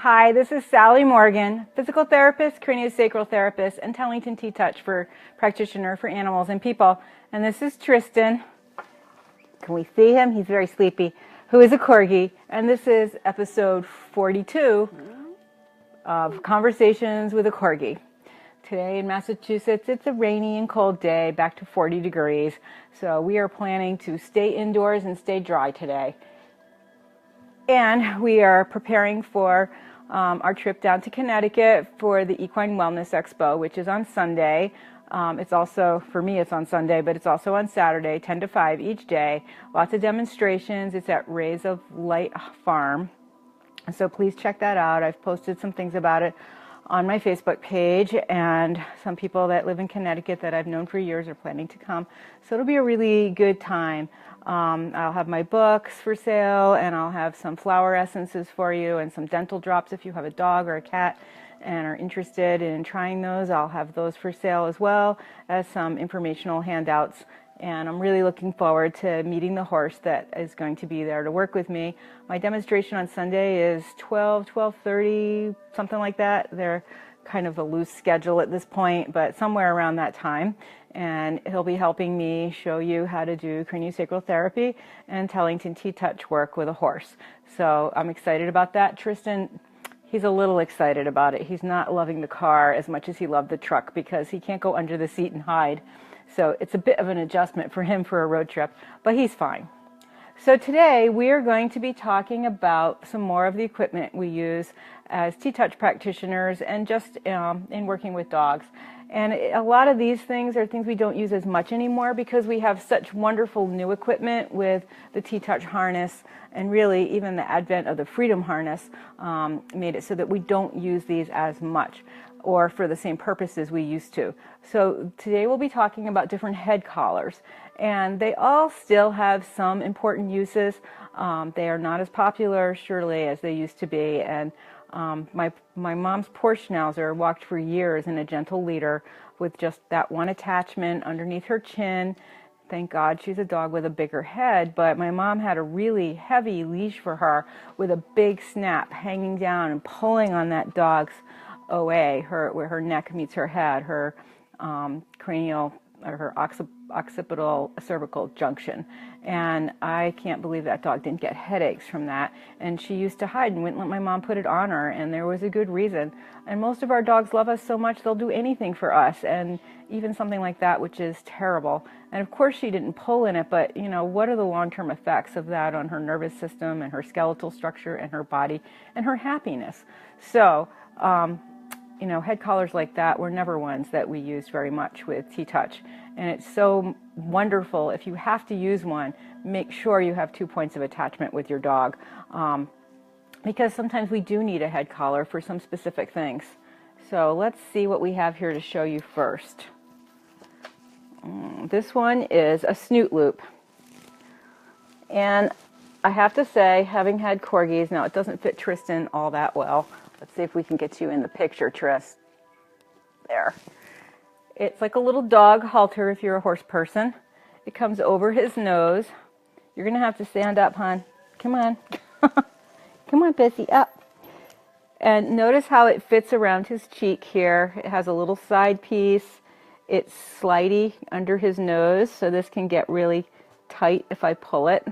Hi, this is Sally Morgan, physical therapist, craniosacral therapist, and Tellington T-Touch for practitioner for animals and people. And this is Tristan. Can we see him? He's very sleepy. Who is a corgi. And this is episode 42 of Conversations with a Corgi. Today in Massachusetts, it's a rainy and cold day, back to 40 degrees. So we are planning to stay indoors and stay dry today. And we are preparing for our trip down to Connecticut for the Equine Wellness Expo, which is on Sunday. It's also, for me, it's on Sunday, but it's also on Saturday, 10 to 5 each day. Lots of demonstrations. It's at Rays of Light Farm. So please check that out. I've posted some things about it on my Facebook page, and some people that live in Connecticut that I've known for years are planning to come. So it'll be a really good time. I'll have my books for sale, and I'll have some flower essences for you and some dental drops if you have a dog or a cat and are interested in trying those. I'll have those for sale, as well as some informational handouts. And I'm really looking forward to meeting the horse that is going to be there to work with me. My demonstration on Sunday is 12:30, something like that. They're kind of a loose schedule at this point, but somewhere around that time. And he'll be helping me show you how to do craniosacral therapy and Tellington T-Touch work with a horse. So I'm excited about that. Tristan, he's a little excited about it. He's not loving the car as much as he loved the truck because he can't go under the seat and hide. So it's a bit of an adjustment for him for a road trip, but he's fine. So today we are going to be talking about some more of the equipment we use as T-Touch practitioners and just in working with dogs. And a lot of these things are things we don't use as much anymore because we have such wonderful new equipment with the T-Touch harness, and really even the advent of the Freedom harness made it so that we don't use these as much or for the same purposes we used to. So today we'll be talking about different head collars, and they all still have some important uses. They are not as popular, surely, as they used to be. And my mom's Porsche Schnauzer walked for years in a gentle leader with just that one attachment underneath her chin. Thank God she's a dog with a bigger head, but my mom had a really heavy leash for her with a big snap hanging down and pulling on that dog's OA, where her neck meets her head, her cranial or her occipital cervical junction. And I can't believe that dog didn't get headaches from that. And she used to hide and wouldn't let my mom put it on her, and there was a good reason. And most of our dogs love us so much they'll do anything for us, and even something like that, which is terrible. And of course she didn't pull in it, but you know, what are the long-term effects of that on her nervous system and her skeletal structure and her body and her happiness? So you know, head collars like that were never ones that we used very much with T-Touch. And it's so wonderful. If you have to use one, make sure you have 2 points of attachment with your dog, because sometimes we do need a head collar for some specific things. So let's see what we have here to show you first. This one is a snoot loop. And I have to say, having had corgis, now it doesn't fit Tristan all that well. Let's see if we can get you in the picture, Tris. There. It's like a little dog halter if you're a horse person. It comes over his nose. You're going to have to stand up, hon. Come on. Come on, Bessie, up. And notice how it fits around his cheek here. It has a little side piece. It's slidey under his nose, so this can get really tight if I pull it,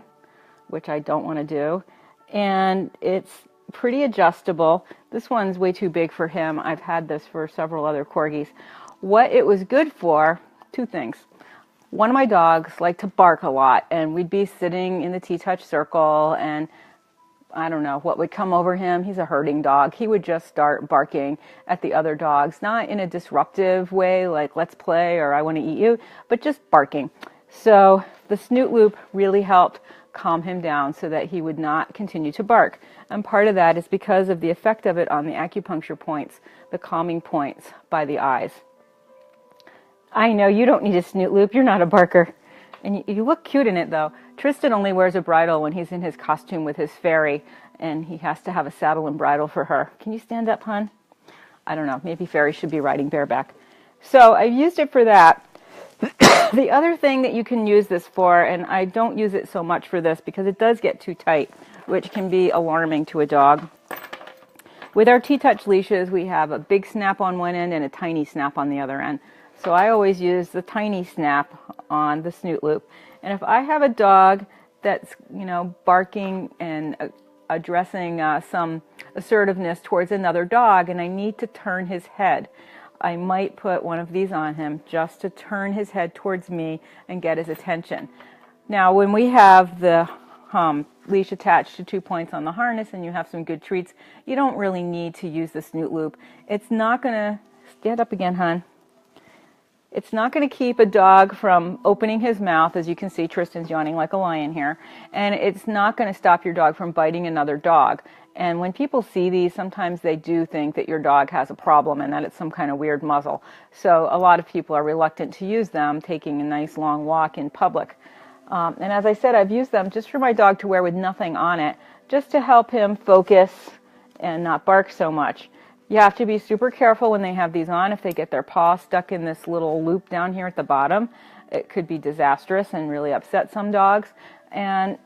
which I don't want to do. And it's pretty adjustable. This one's way too big for him. I've had this for several other corgis. What it was good for, two things. One of my dogs liked to bark a lot, and we'd be sitting in the T-Touch circle, and I don't know what would come over him. He's a herding dog. He would just start barking at the other dogs, not in a disruptive way like let's play or I want to eat you, but just barking. So the snoot loop really helped calm him down so that he would not continue to bark. And part of that is because of the effect of it on the acupuncture points, the calming points by the eyes. I know you don't need a snoot loop. You're not a barker. And you look cute in it, though. Tristan only wears a bridle when he's in his costume with his fairy, and he has to have a saddle and bridle for her. Can you stand up, hon? I don't know. Maybe Fairy should be riding bareback. So I've used it for that. The other thing that you can use this for, and I don't use it so much for this because it does get too tight, which can be alarming to a dog. With our T-Touch leashes, we have a big snap on one end and a tiny snap on the other end. So I always use the tiny snap on the snoot loop. And if I have a dog that's, barking and addressing some assertiveness towards another dog, and I need to turn his head, I might put one of these on him just to turn his head towards me and get his attention. Now, when we have the leash attached to 2 points on the harness and you have some good treats, you don't really need to use the snoot loop. It's not going to, stand up again, hon. It's not going to keep a dog from opening his mouth. As you can see, Tristan's yawning like a lion here. And it's not going to stop your dog from biting another dog. And when people see these, sometimes they do think that your dog has a problem and that it's some kind of weird muzzle. So a lot of people are reluctant to use them taking a nice long walk in public. And as I said, I've used them just for my dog to wear with nothing on it, just to help him focus and not bark so much. You have to be super careful when they have these on. If they get their paw stuck in this little loop down here at the bottom, it could be disastrous and really upset some dogs. And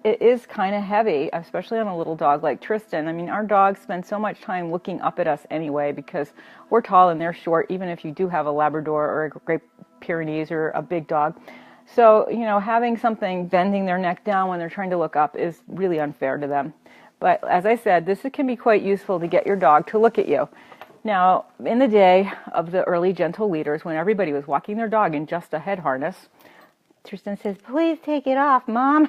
it is kind of heavy, especially on a little dog like Tristan. I mean, our dogs spend so much time looking up at us anyway because we're tall and they're short, even if you do have a Labrador or a Great Pyrenees or a big dog. So, having something bending their neck down when they're trying to look up is really unfair to them. But as I said, this can be quite useful to get your dog to look at you. Now, in the day of the early gentle leaders, when everybody was walking their dog in just a head harness, Tristan says, "Please take it off, Mom."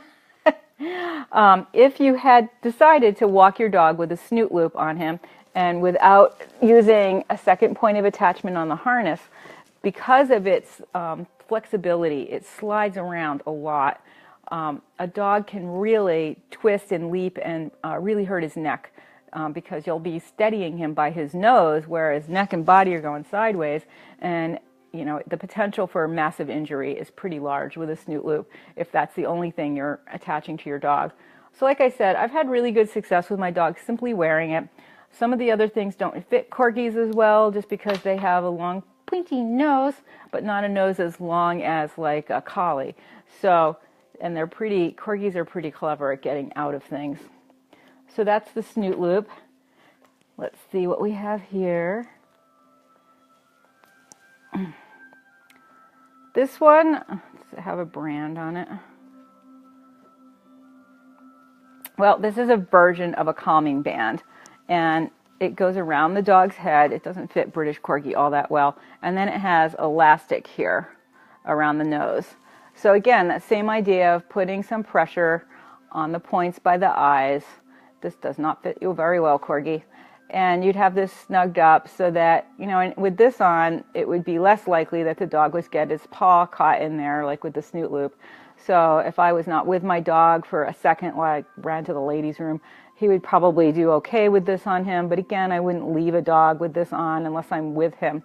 If you had decided to walk your dog with a snoot loop on him and without using a second point of attachment on the harness, because of its flexibility, it slides around a lot. A dog can really twist and leap and really hurt his neck because you'll be steadying him by his nose, whereas neck and body are going sideways. And, the potential for massive injury is pretty large with a snoot loop if that's the only thing you're attaching to your dog. So like I said, I've had really good success with my dog simply wearing it. Some of the other things don't fit corgis as well just because they have a long pointy nose, but not a nose as long as like a collie. So, and corgis are pretty clever at getting out of things. So that's the snoot loop. Let's see what we have here. This one, does it have a brand on it? Well, this is a version of a calming band, and it goes around the dog's head. It doesn't fit British Corgi all that well. And then it has elastic here around the nose. So again, that same idea of putting some pressure on the points by the eyes. This does not fit you very well, Corgi. And you'd have this snugged up so that, and with this on, it would be less likely that the dog would get his paw caught in there, like with the snoot loop. So if I was not with my dog for a second while I ran to the ladies' room, he would probably do okay with this on him. But again, I wouldn't leave a dog with this on unless I'm with him.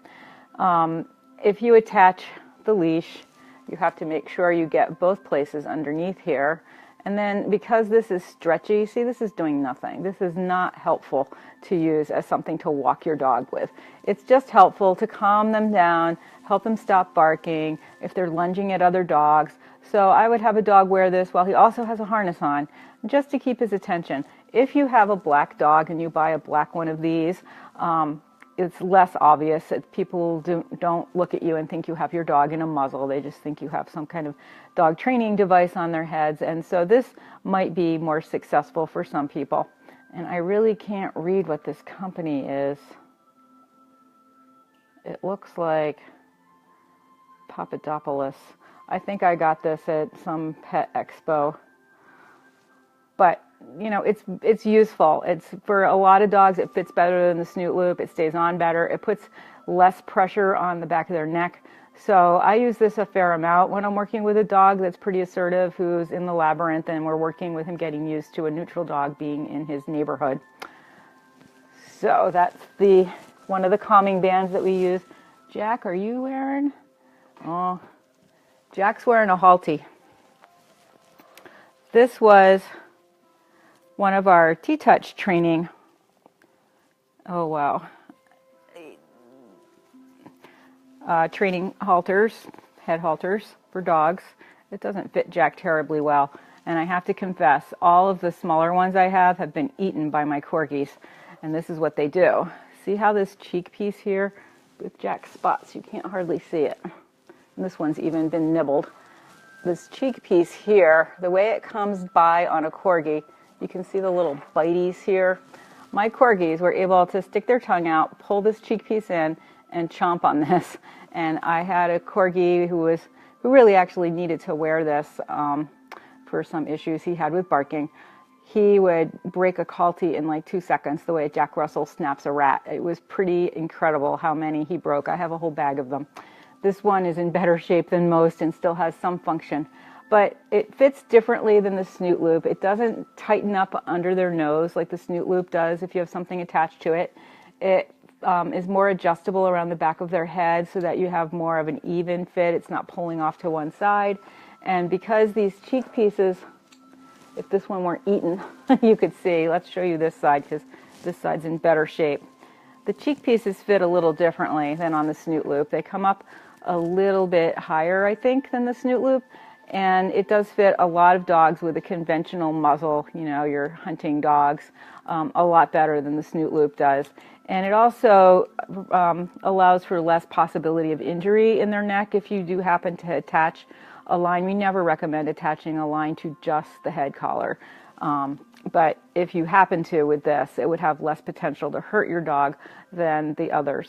If you attach the leash, you have to make sure you get both places underneath here. And then because this is stretchy, see, this is doing nothing. This is not helpful to use as something to walk your dog with. It's just helpful to calm them down, help them stop barking if they're lunging at other dogs. So I would have a dog wear this while he also has a harness on, just to keep his attention. If you have a black dog and you buy a black one of these, it's less obvious that people don't look at you and think you have your dog in a muzzle. They just think you have some kind of dog training device on their heads. And so this might be more successful for some people. And I really can't read what this company is. It looks like Papadopoulos. I think I got this at some pet expo. But it's useful. It's for a lot of dogs. It fits better than the snoot loop. It stays on better. It puts less pressure on the back of their neck. So I use this a fair amount when I'm working with a dog that's pretty assertive, who's in the labyrinth, and we're working with him getting used to a neutral dog being in his neighborhood. So that's one of the calming bands that we use. Jack, are you wearing? Oh, Jack's wearing a Halti. This was one of our T-Touch training. Oh, wow. Training halters, head halters for dogs. It doesn't fit Jack terribly well. And I have to confess, all of the smaller ones I have been eaten by my corgis. And this is what they do. See how this cheek piece here with Jack's spots, you can't hardly see it. And this one's even been nibbled. This cheek piece here, the way it comes by on a corgi, you can see the little bites here. My corgis were able to stick their tongue out, pull this cheek piece in, and chomp on this. And I had a corgi who really actually needed to wear this for some issues he had with barking. He would break a Kalti in like 2 seconds, the way Jack Russell snaps a rat. It was pretty incredible how many he broke. I have a whole bag of them. This one is in better shape than most and still has some function. But it fits differently than the snoot loop. It doesn't tighten up under their nose like the snoot loop does if you have something attached to it. It is more adjustable around the back of their head so that you have more of an even fit. It's not pulling off to one side. And because these cheek pieces, if this one weren't eaten, you could see. Let's show you this side because this side's in better shape. The cheek pieces fit a little differently than on the snoot loop. They come up a little bit higher, I think, than the snoot loop. And it does fit a lot of dogs with a conventional muzzle, you know, your hunting dogs, a lot better than the snoot loop does. And it also allows for less possibility of injury in their neck if you do happen to attach a line. We never recommend attaching a line to just the head collar. But if you happen to with this, it would have less potential to hurt your dog than the others.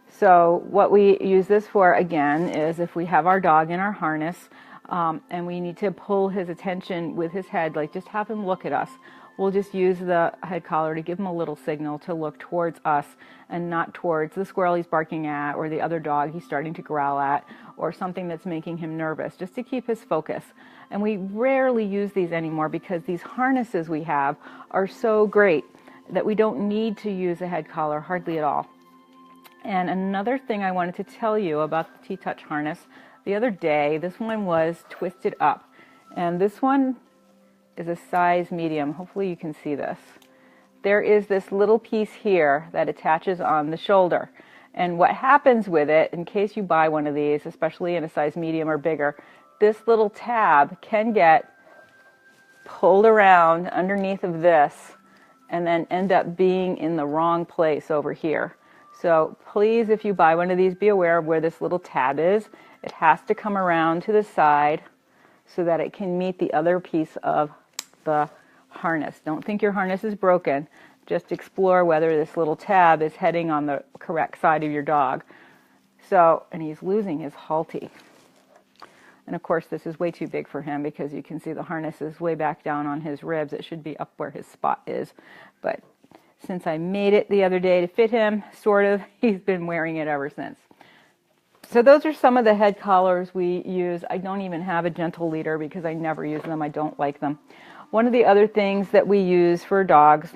So what we use this for, again, is if we have our dog in our harness, and we need to pull his attention with his head, like just have him look at us. We'll just use the head collar to give him a little signal to look towards us and not towards the squirrel he's barking at or the other dog he's starting to growl at or something that's making him nervous, just to keep his focus. And we rarely use these anymore because these harnesses we have are so great that we don't need to use a head collar hardly at all. And another thing I wanted to tell you about the T-Touch harness, the other day, this one was twisted up. And this one is a size medium. Hopefully you can see this. There is this little piece here that attaches on the shoulder. And what happens with it, in case you buy one of these, especially in a size medium or bigger, this little tab can get pulled around underneath of this and then end up being in the wrong place over here. So please, if you buy one of these, be aware of where this little tab is. It has to come around to the side so that it can meet the other piece of the harness. Don't think your harness is broken. Just explore whether this little tab is heading on the correct side of your dog. So, and he's losing his halty. And of course, this is way too big for him because you can see the harness is way back down on his ribs. It should be up where his spot is. But since I made it the other day to fit him, sort of, he's been wearing it ever since. So those are some of the head collars we use. I don't even have a gentle leader because I never use them. I don't like them. One of the other things that we use for dogs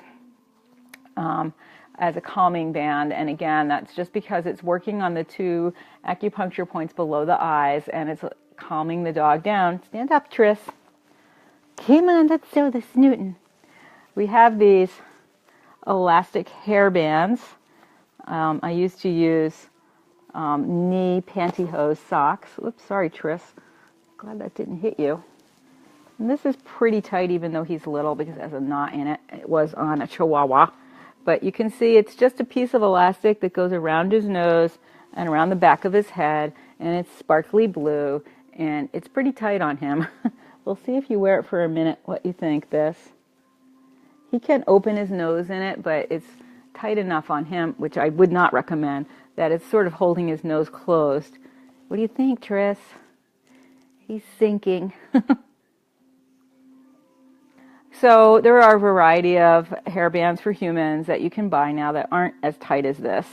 as a calming band, and again, that's just because it's working on the 2 acupuncture points below the eyes and it's calming the dog down. Stand up, Tris. Come on, let's show the snootin'. We have these elastic hair bands. I used to use knee pantyhose socks. Oops, sorry, Tris. Glad that didn't hit you. And this is pretty tight even though he's little because it has a knot in it. It was on a Chihuahua. But you can see it's just a piece of elastic that goes around his nose and around the back of his head. And it's sparkly blue. And it's pretty tight on him. We'll see if you wear it for a minute what you think this. He can open his nose in it, but it's tight enough on him, which I would not recommend, that it's sort of holding his nose closed. What do you think, Tris? He's sinking. So there are a variety of hair bands for humans that you can buy now that aren't as tight as this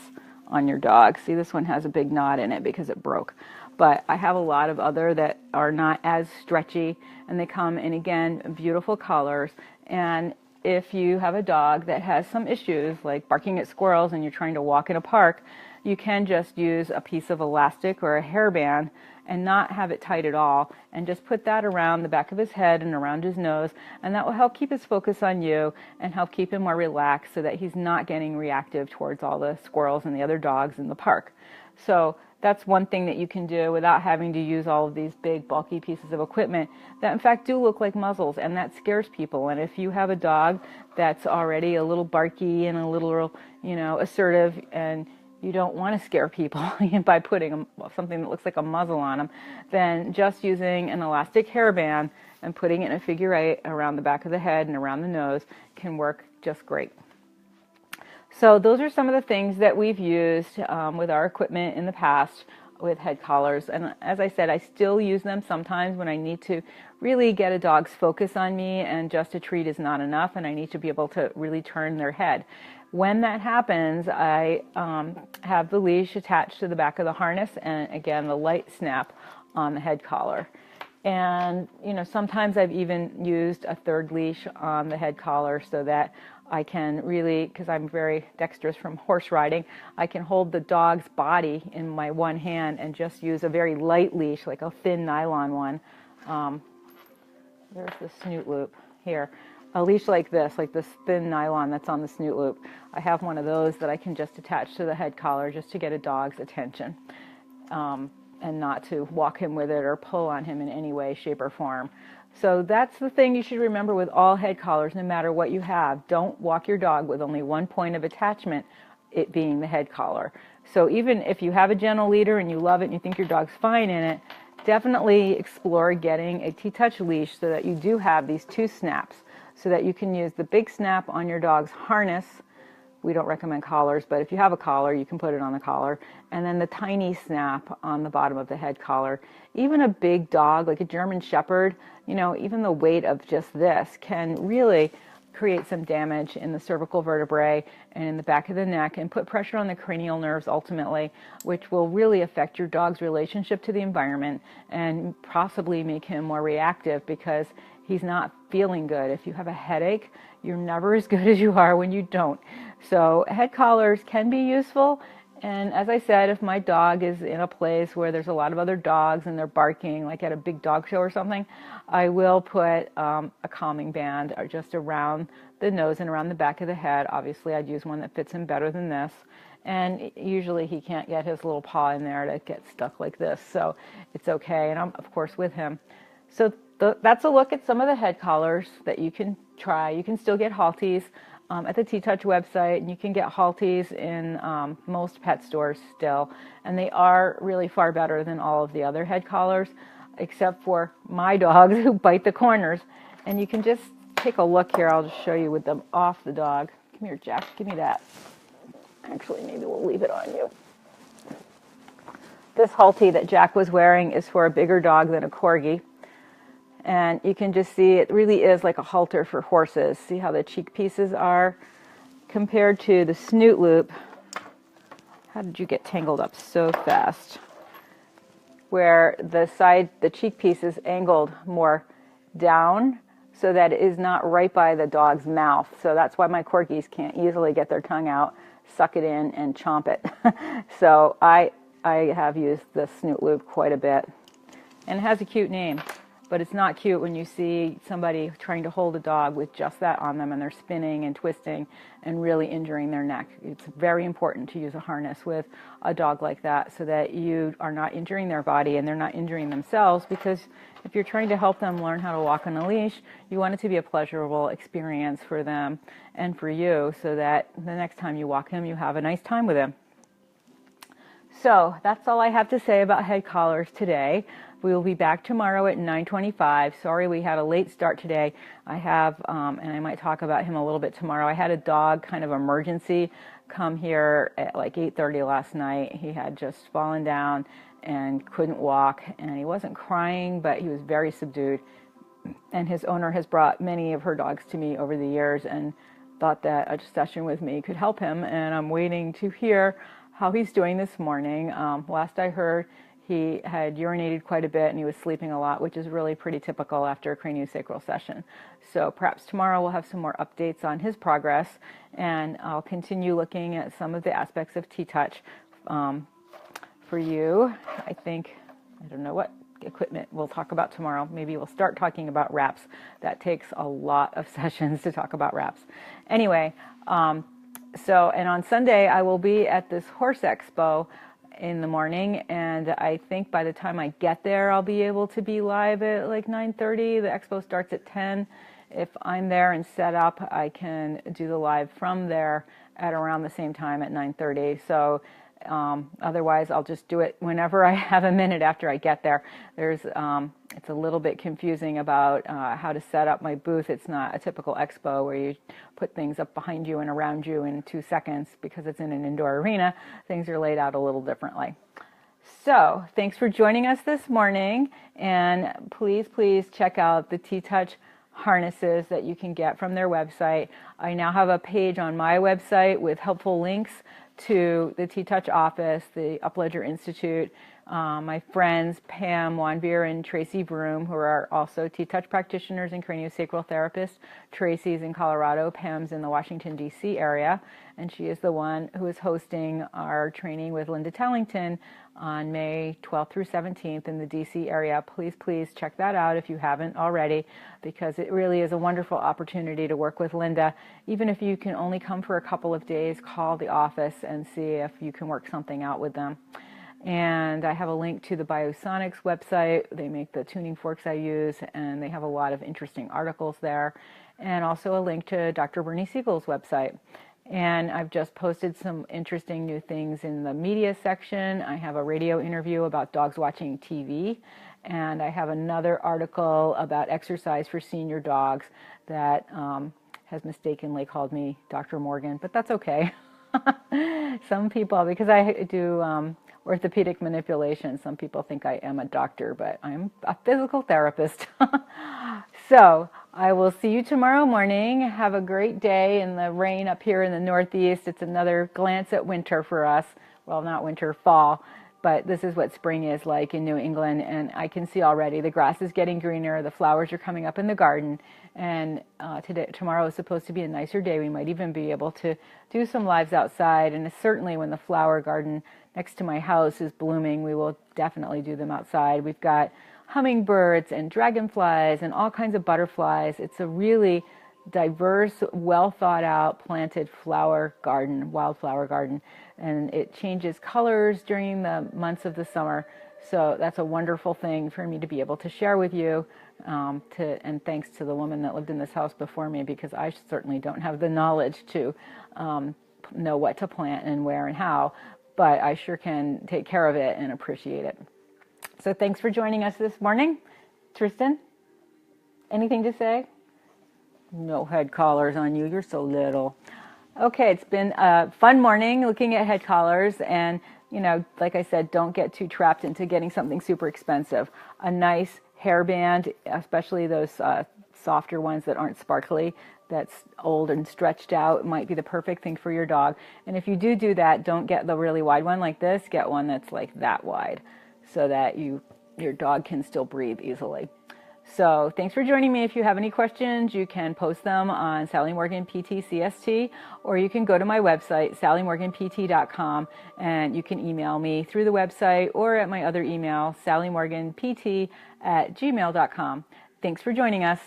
on your dog. See, this one has a big knot in it because it broke. But I have a lot of other that are not as stretchy, and they come in, again, beautiful colors. And if you have a dog that has some issues, like barking at squirrels and you're trying to walk in a park, you can just use a piece of elastic or a hairband and not have it tight at all, and just put that around the back of his head and around his nose, and that will help keep his focus on you and help keep him more relaxed so that he's not getting reactive towards all the squirrels and the other dogs in the park. So that's one thing that you can do without having to use all of these big bulky pieces of equipment that in fact do look like muzzles, and that scares people. And if you have a dog that's already a little barky and a little, assertive, and you don't want to scare people by putting something that looks like a muzzle on them, then just using an elastic hairband and putting it in a figure 8 around the back of the head and around the nose can work just great. So those are some of the things that we've used with our equipment in the past with head collars. And as I said, I still use them sometimes when I need to really get a dog's focus on me and just a treat is not enough and I need to be able to really turn their head. When that happens, I have the leash attached to the back of the harness and again the light snap on the head collar. And sometimes I've even used a third leash on the head collar so that I can really, because I'm very dexterous from horse riding, I can hold the dog's body in my one hand and just use a very light leash, like a thin nylon one. There's the snoot loop here. A leash like this thin nylon that's on the snoot loop. I have one of those that I can just attach to the head collar just to get a dog's attention and not to walk him with it or pull on him in any way, shape, or form. So that's the thing you should remember with all head collars, no matter what you have. Don't walk your dog with only one point of attachment, it being the head collar. So even if you have a gentle leader and you love it and you think your dog's fine in it, definitely explore getting a T-Touch leash so that you do have these two snaps, so that you can use the big snap on your dog's harness. We don't recommend collars, but if you have a collar, you can put it on the collar. And then the tiny snap on the bottom of the head collar. Even a big dog, like a German Shepherd, even the weight of just this can really create some damage in the cervical vertebrae and in the back of the neck and put pressure on the cranial nerves ultimately, which will really affect your dog's relationship to the environment and possibly make him more reactive because he's not feeling good. If you have a headache, you're never as good as you are when you don't. So head collars can be useful. And as I said, if my dog is in a place where there's a lot of other dogs and they're barking, like at a big dog show or something, I will put a calming band just around the nose and around the back of the head. Obviously, I'd use one that fits him better than this. And usually he can't get his little paw in there to get stuck like this. So it's okay. And I'm, of course, with him. So that's a look at some of the head collars that you can try. You can still get Halties at the T-Touch website, and you can get Halties in most pet stores still, and they are really far better than all of the other head collars, except for my dogs who bite the corners. And you can just take a look here. I'll just show you with them off the dog. Come here, Jack. Give me that. Actually, maybe we'll leave it on you. This Haltie that Jack was wearing is for a bigger dog than a Corgi. And you can just see it really is like a halter for horses. See how the cheek pieces are compared to the snoot loop. How did you get tangled up so fast? Where the cheek piece is angled more down so that it is not right by the dog's mouth. So that's why my Corgis can't easily get their tongue out, suck it in, and chomp it. So I have used the snoot loop quite a bit. And it has a cute name. But it's not cute when you see somebody trying to hold a dog with just that on them and they're spinning and twisting and really injuring their neck. It's very important to use a harness with a dog like that so that you are not injuring their body and they're not injuring themselves, because if you're trying to help them learn how to walk on a leash, you want it to be a pleasurable experience for them and for you so that the next time you walk him, you have a nice time with him. So that's all I have to say about head collars today. We will be back tomorrow at 9:25. Sorry we had a late start today. I have, and I might talk about him a little bit tomorrow, I had a dog kind of emergency come here at like 8:30 last night. He had just fallen down and couldn't walk, and he wasn't crying, but he was very subdued. And his owner has brought many of her dogs to me over the years and thought that a session with me could help him, and I'm waiting to hear how he's doing this morning. Last I heard, he had urinated quite a bit and he was sleeping a lot, which is really pretty typical after a craniosacral session. So perhaps tomorrow we'll have some more updates on his progress, and I'll continue looking at some of the aspects of T-Touch for you. I don't know what equipment we'll talk about tomorrow. Maybe we'll start talking about wraps. That takes a lot of sessions to talk about wraps. Anyway, and on Sunday I will be at this horse expo in the morning, and I think by the time I get there, I'll be able to be live at like 9:30. The expo starts at 10. If I'm there and set up, I can do the live from there at around the same time at 9:30. So otherwise, I'll just do it whenever I have a minute after I get there. It's a little bit confusing about how to set up my booth. It's not a typical expo where you put things up behind you and around you in 2 seconds because it's in an indoor arena. Things are laid out a little differently. So thanks for joining us this morning, and please check out the T-Touch harnesses that you can get from their website. I now have a page on my website with helpful links to the T-Touch office, the Upledger Institute, my friends Pam Wanbeer and Tracy Broom, who are also T-Touch practitioners and craniosacral therapists. Tracy's in Colorado, Pam's in the Washington, D.C. area, and she is the one who is hosting our training with Linda Tellington on May 12th through 17th in the D.C. area. Please check that out if you haven't already, because it really is a wonderful opportunity to work with Linda. Even if you can only come for a couple of days, call the office and see if you can work something out with them. And I have a link to the Biosonics website. They make the tuning forks I use, and they have a lot of interesting articles there. And also a link to Dr. Bernie Siegel's website. And I've just posted some interesting new things in the media section. I have a radio interview about dogs watching TV. And I have another article about exercise for senior dogs that has mistakenly called me Dr. Morgan, but that's okay. Some people, because I do orthopedic manipulation, some people think I am a doctor, but I'm a physical therapist. So I will see you tomorrow morning. Have a great day in the rain up here in the Northeast. It's another glance at winter for us. Well, not winter, fall. But this is what spring is like in New England, and I can see already the grass is getting greener, the flowers are coming up in the garden, and tomorrow is supposed to be a nicer day. We might even be able to do some lives outside, and certainly when the flower garden next to my house is blooming, we will definitely do them outside. We've got hummingbirds and dragonflies and all kinds of butterflies. It's a really diverse, well thought out, planted flower garden, wildflower garden, and it changes colors during the months of the summer. So that's a wonderful thing for me to be able to share with you, and thanks to the woman that lived in this house before me, because I certainly don't have the knowledge to know what to plant and where and how, but I sure can take care of it and appreciate it. So thanks for joining us this morning. Tristan, anything to say? No head collars on you. You're so little. Okay, it's been a fun morning looking at head collars, and like I said, don't get too trapped into getting something super expensive. A nice hairband, especially those softer ones that aren't sparkly, that's old and stretched out, might be the perfect thing for your dog. And if you do that, don't get the really wide one like this. Get one that's like that wide, so that your dog can still breathe easily. So thanks for joining me. If you have any questions, you can post them on Sally Morgan PT CST, or you can go to my website, sallymorganpt.com, and you can email me through the website or at my other email, sallymorganpt@gmail.com. Thanks for joining us.